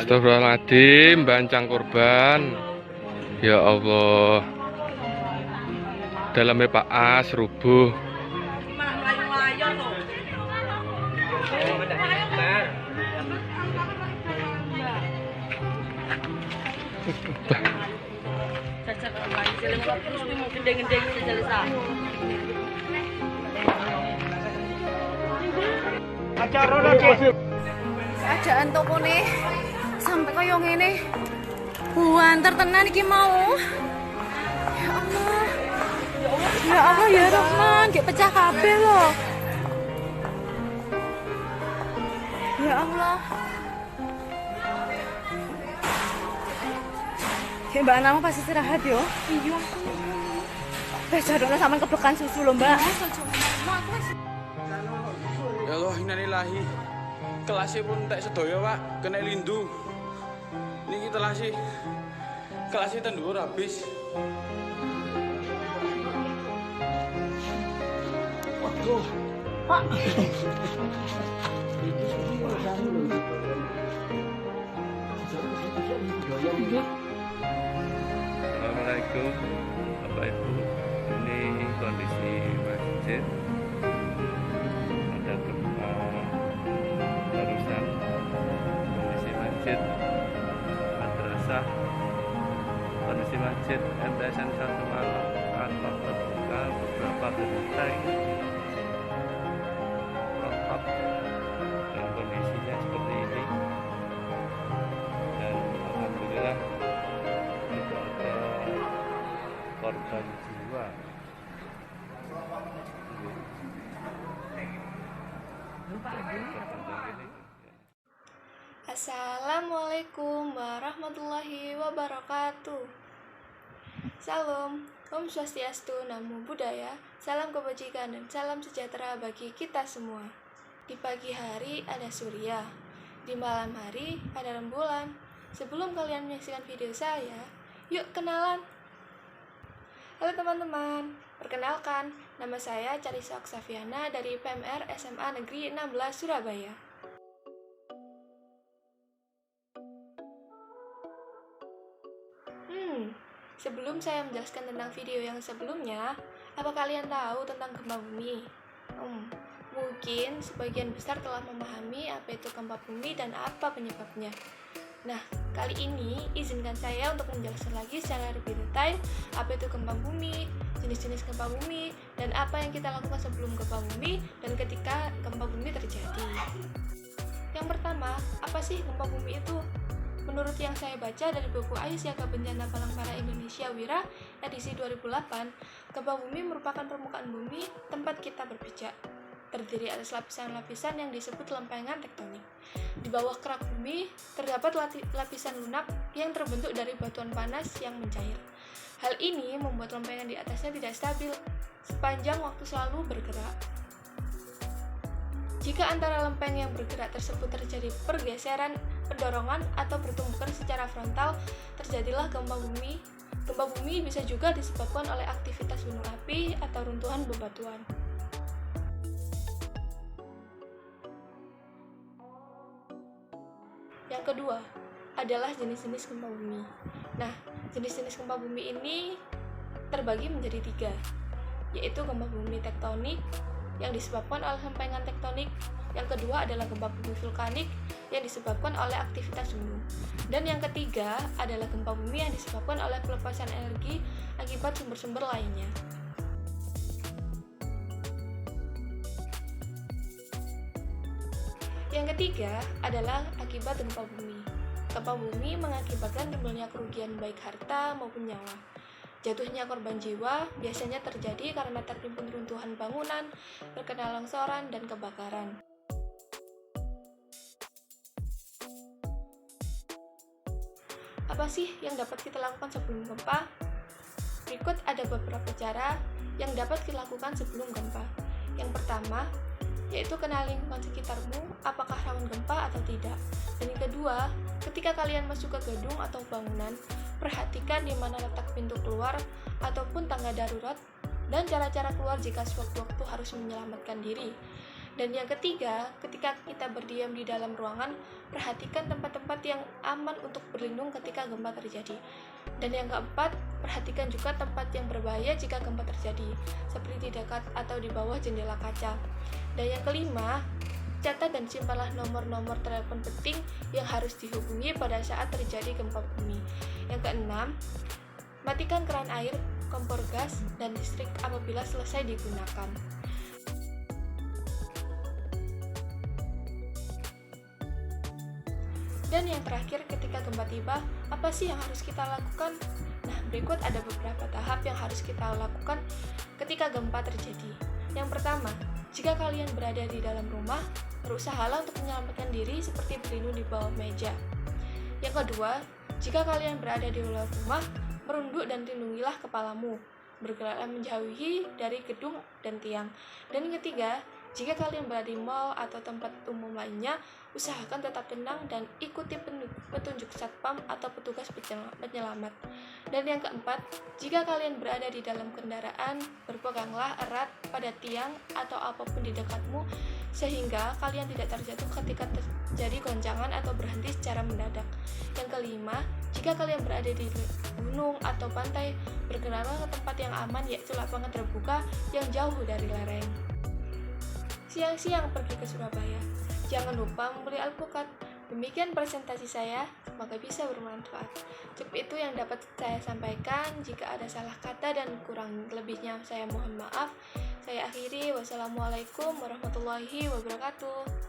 Astagfirullahaladzim, bancang korban. Ya Allah. Dalamnya Pak As rubuh. Keadaan toko nih sampai kaya ngene. Buanter tenan iki mau. Ya Allah. Ya Allah ya Rahman, gak pecah kabeh loh. Ya Allah. Ya Mbak Anam pasti istirahat yo. Iya. Wes jarone sampean keblekan susu lho, Mbak. Ya Allah, innalillahi. Kelasnya pun tak sedaya, Pak. Kena lindu. Niki kelasnya tendur habis. Waduh. Pak. Assalamualaikum Bapak Ibu. Ini kondisi masjid. Ada gempa barusan. Kondisi masjid madrasah. Kondisi masjid MTSN 1 Malang atap terbuka beberapa genteng atap dan kondisinya seperti ini. Dan alhamdulillah tidak ada korban jiwa. Assalamualaikum warahmatullahi wabarakatuh. Salam, Om Swastiastu, Namo Buddhaya, salam kebajikan dan salam sejahtera bagi kita semua. Di pagi hari ada surya, di malam hari ada rembulan. Sebelum kalian menyaksikan video saya, yuk kenalan. Halo teman-teman, perkenalkan, nama saya Carissa Oksaviana dari PMR SMA Negeri 16 Surabaya. Sebelum saya menjelaskan tentang video yang sebelumnya, apa kalian tahu tentang gempa bumi? Mungkin sebagian besar telah memahami apa itu gempa bumi dan apa penyebabnya. Nah, kali ini izinkan saya untuk menjelaskan lagi secara lebih detail apa itu gempa bumi, jenis-jenis gempa bumi, dan apa yang kita lakukan sebelum gempa bumi dan ketika gempa bumi terjadi. Yang pertama, apa sih gempa bumi itu? Menurut yang saya baca dari buku Ayo Siaga Bencana Palangkaraya Indonesia Wira edisi 2008, gempa bumi merupakan permukaan bumi tempat kita berpijak. Terdiri atas lapisan-lapisan yang disebut lempengan tektonik. Di bawah kerak bumi terdapat lapisan lunak yang terbentuk dari batuan panas yang mencair. Hal ini membuat lempengan di atasnya tidak stabil sepanjang waktu selalu bergerak. Jika antara lempeng yang bergerak tersebut terjadi pergeseran, pendorongan, atau pertumbukan secara frontal, terjadilah gempa bumi. Gempa bumi bisa juga disebabkan oleh aktivitas gunung api atau runtuhan bebatuan. Yang kedua adalah jenis-jenis gempa bumi. Nah, jenis-jenis gempa bumi ini terbagi menjadi 3, yaitu gempa bumi tektonik yang disebabkan oleh lempengan tektonik. Yang kedua adalah gempa bumi vulkanik yang disebabkan oleh aktivitas gunung. Dan yang ketiga adalah gempa bumi yang disebabkan oleh pelepasan energi akibat sumber-sumber lainnya. Yang ketiga adalah akibat gempa bumi. Gempa bumi mengakibatkan timbulnya kerugian baik harta maupun nyawa. Jatuhnya korban jiwa biasanya terjadi karena tertimbun runtuhan bangunan, terkena longsoran, dan kebakaran. Apa sih yang dapat kita lakukan sebelum gempa? Berikut ada beberapa cara yang dapat dilakukan sebelum gempa. Yang pertama, yaitu kenali lingkungan sekitarmu, apakah rawan gempa atau tidak. Dan yang kedua, ketika kalian masuk ke gedung atau bangunan, perhatikan di mana letak pintu keluar ataupun tangga darurat dan cara-cara keluar jika sewaktu-waktu harus menyelamatkan diri. Dan yang ketiga, ketika kita berdiam di dalam ruangan, perhatikan tempat-tempat yang aman untuk berlindung ketika gempa terjadi. Dan yang keempat, perhatikan juga tempat yang berbahaya jika gempa terjadi, seperti di dekat atau di bawah jendela kaca. Dan yang kelima, catat dan simpanlah nomor-nomor telepon penting yang harus dihubungi pada saat terjadi gempa bumi. Yang keenam, matikan keran air, kompor gas, dan listrik apabila selesai digunakan. Dan yang terakhir, ketika gempa tiba, apa sih yang harus kita lakukan? Nah, berikut ada beberapa tahap yang harus kita lakukan ketika gempa terjadi. Yang pertama, jika kalian berada di dalam rumah, berusahalah untuk menyelamatkan diri seperti berlindung di bawah meja. Yang kedua, jika kalian berada di luar rumah, merunduk dan lindungilah kepalamu. Bergeraklah menjauhi dari gedung dan tiang. Dan yang ketiga, jika kalian berada di mal atau tempat umum lainnya, usahakan tetap tenang dan ikuti petunjuk satpam atau petugas penyelamat. Dan yang keempat, jika kalian berada di dalam kendaraan, berpeganglah erat pada tiang atau apapun di dekatmu sehingga kalian tidak terjatuh ketika terjadi goncangan atau berhenti secara mendadak. Yang kelima, jika kalian berada di gunung atau pantai, bergeraklah ke tempat yang aman, yaitu lapangan terbuka yang jauh dari lereng. Siang-siang pergi ke Surabaya. Jangan lupa membeli alpukat. Demikian presentasi saya, semoga bisa bermanfaat. Cukup itu yang dapat saya sampaikan. Jika ada salah kata dan kurang lebihnya saya mohon maaf. Saya akhiri. Wassalamualaikum warahmatullahi wabarakatuh.